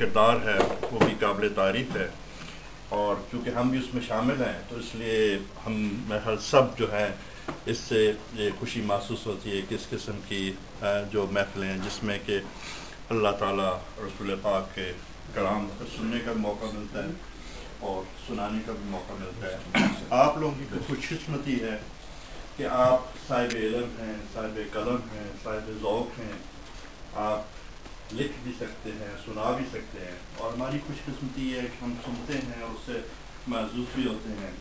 کردار ہے وہ بھی قابل تعریف ہے، اور چونکہ ہم بھی اس میں شامل ہیں تو اس لیے ہم سب جو ہے اس سے یہ خوشی محسوس ہوتی ہے کہ اس قسم کی جو محفلیں ہیں جس میں کہ اللہ تعالیٰ رسول پاک کے کلام سننے کا بھی موقع ملتا ہے اور سنانے کا بھی موقع ملتا ہے۔ آپ لوگوں کی خوش قسمتی ہے کہ آپ صاحب علم ہیں، صاحب قلم ہیں، صاحب ذوق ہیں، آپ لکھ بھی سکتے ہیں، سنا بھی سکتے ہیں، اور ہماری خوش قسمتی ہے کہ ہم سنتے ہیں اور اس سے محظوظ بھی ہوتے ہیں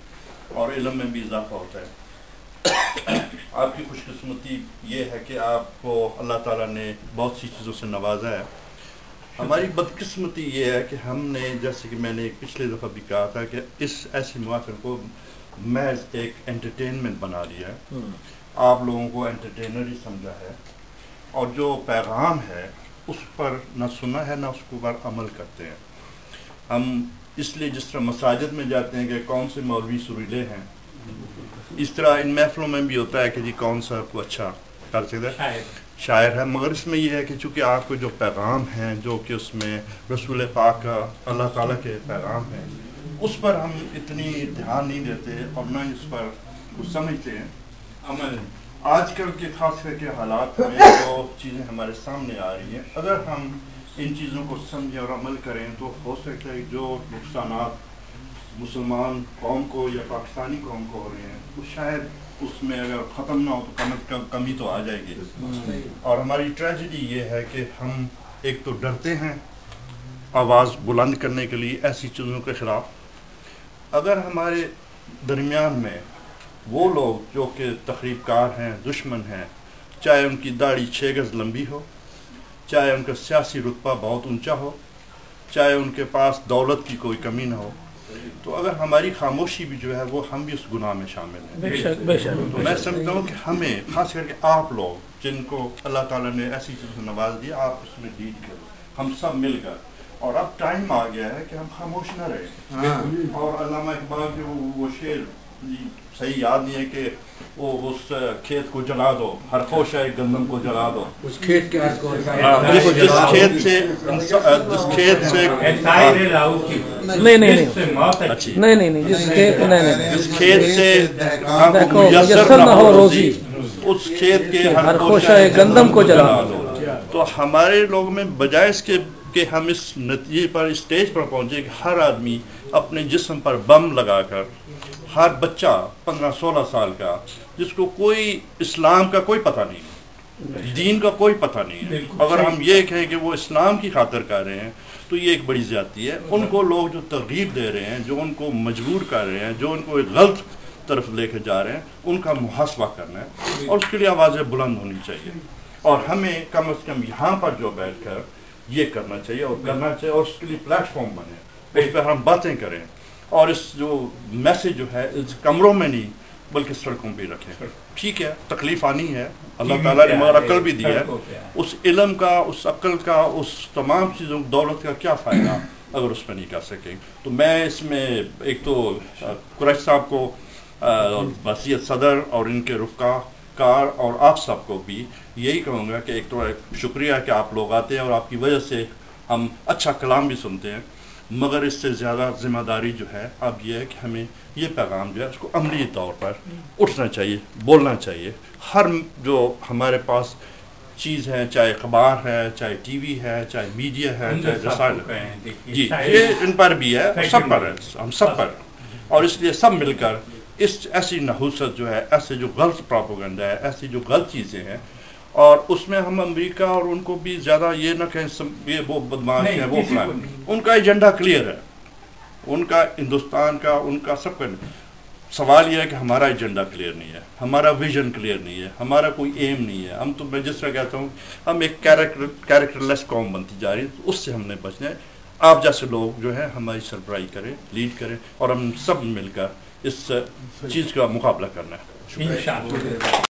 اور علم میں بھی اضافہ ہوتا ہے۔ آپ کی خوش قسمتی یہ ہے کہ آپ کو اللہ تعالیٰ نے بہت سی چیزوں سے نوازا ہے۔ ہماری بدقسمتی یہ ہے کہ ہم نے، جیسے کہ میں نے پچھلے دفعہ بھی کہا تھا، کہ اس ایسی محفل کو محض ایک انٹرٹینمنٹ بنا لیا ہے، آپ لوگوں کو انٹرٹینر ہی سمجھا ہے، اور جو پیغام ہے اس پر نہ سنا ہے نہ اس کے اوپر عمل کرتے ہیں۔ ہم اس لیے جس طرح مساجد میں جاتے ہیں کہ کون سے مولوی سریلے ہیں، اس طرح ان محفلوں میں بھی ہوتا ہے کہ جی کون سا کو اچھا کر سکتا ہے، شاعر ہے، مگر اس میں یہ ہے کہ چونکہ آپ کو جو پیغام ہیں جو کہ اس میں رسول پاک کا اللہ تعالیٰ کے پیغام ہیں، اس پر ہم اتنی دھیان نہیں دیتے اور نہ اس پر کچھ سمجھتے ہیں عمل۔ آج کل کے خاص کر کے حالات میں جو چیزیں ہمارے سامنے آ رہی ہیں، اگر ہم ان چیزوں کو سمجھیں اور عمل کریں تو ہو سکتا ہے جو نقصانات مسلمان قوم کو یا پاکستانی قوم کو ہو رہے ہیں وہ شاید اس میں اگر ختم نہ ہو تو کم از کم کمی تو آ جائے گی۔ اور ہماری ٹریجڈی یہ ہے کہ ہم ایک تو ڈرتے ہیں آواز بلند کرنے کے لیے ایسی چیزوں کے خلاف۔ اگر ہمارے درمیان میں وہ لوگ جو کہ تخریب کار ہیں، دشمن ہیں، چاہے ان کی داڑھی 6 گز لمبی ہو، چاہے ان کا سیاسی رتبہ بہت اونچا ہو، چاہے ان کے پاس دولت کی کوئی کمی نہ ہو، تو اگر ہماری خاموشی بھی جو ہے وہ ہم بھی اس گناہ میں شامل ہیں۔ بے شک تو میں سمجھتا ہوں کہ ہمیں خاص کر کے آپ لوگ جن کو اللہ تعالیٰ نے ایسی چیزوں سے نواز دیا، آپ اس میں لیڈ کرو، ہم سب مل کر۔ اور اب ٹائم آ گیا ہے کہ ہم خاموش نہ رہیں۔ اور علامہ اقبال کے وہ شعر صحیح یاد نہیں ہے کہ وہ اس کھیت کو جلا دو، ہر خوشہ گندم کو جلا دو، اس کھیت کے جس کھیت سے جس کھیت سے میسر نہ ہو روزی، اس کھیت کے ہر خوشہ گندم کو جلا دو۔ تو ہمارے لوگ میں بجائے اس کے کہ ہم اس نتیجے پر اسٹیج پر پہنچے کہ ہر آدمی اپنے جسم پر بم لگا کر، ہر بچہ 15-16 سال کا جس کو کوئی اسلام کا کوئی پتہ نہیں، دین کا کوئی پتہ نہیں ہے، اگر ہم یہ کہیں کہ وہ اسلام کی خاطر کر رہے ہیں تو یہ ایک بڑی زیادتی ہے۔ ان کو لوگ جو ترغیب دے رہے ہیں، جو ان کو مجبور کر رہے ہیں، جو ان کو ایک غلط طرف لے کے جا رہے ہیں، ان کا محاسبہ کرنا ہے اور اس کے لیے آوازیں بلند ہونی چاہیے۔ اور ہمیں کم از کم یہاں پر جو بیٹھ کر یہ کرنا چاہیے اور کرنا چاہیے، اور اس کے لیے پلیٹ فارم بنے، اس پر ہم باتیں کریں، اور اس جو میسج جو ہے اس کمروں میں نہیں بلکہ سڑکوں پہ رکھیں۔ ٹھیک ہے، تکلیف آنی ہے، اللہ تعالیٰ نے مگر عقل بھی دی ہے، اس علم کا، اس عقل کا، اس تمام چیزوں دولت کا کیا فائدہ اگر اس پہ نہیں کر سکیں۔ تو میں اس میں ایک تو قریش صاحب کو، وسیعت صدر اور ان کے رفقا کار اور آپ سب کو بھی یہی کہوں گا کہ ایک تو شکریہ کہ آپ لوگ آتے ہیں اور آپ کی وجہ سے ہم اچھا کلام بھی سنتے ہیں، مگر اس سے زیادہ ذمہ داری جو ہے اب یہ ہے کہ ہمیں یہ پیغام جو ہے اس کو عملی طور پر اٹھنا چاہیے، بولنا چاہیے۔ ہر جو ہمارے پاس چیز ہے، چاہے اخبار ہے، چاہے ٹی وی ہے، چاہے میڈیا ہے، چاہے رسائل ہے، جی یہ ان پر بھی ہے، سب پر ہے، ہم سب پر، اور اس لیے سب مل کر اس ایسی نحوست جو ہے، ایسے جو غلط پروپیگنڈا ہے، ایسی جو غلط چیزیں ہیں، اور اس میں ہم امریکہ اور ان کو بھی زیادہ یہ نہ کہیں یہ وہ بدماش ہے، وہ فلان، ان کا ایجنڈا کلیئر ہے، ان کا ہندوستان کا، ان کا سب کا۔ سوال یہ ہے کہ ہمارا ایجنڈا کلیئر نہیں ہے، ہمارا ویژن کلیئر نہیں ہے، ہمارا کوئی ایم نہیں ہے۔ ہم تو میں جس طرح کہتا ہوں ہم ایک کیریکٹر لیس قوم بنتی جا رہی ہے، اس سے ہم نے بچنا ہے۔ آپ جیسے لوگ جو ہے ہماری سربراہی کریں، لیڈ کریں، اور ہم سب مل کر اس چیز کا مقابلہ کرنا ہے۔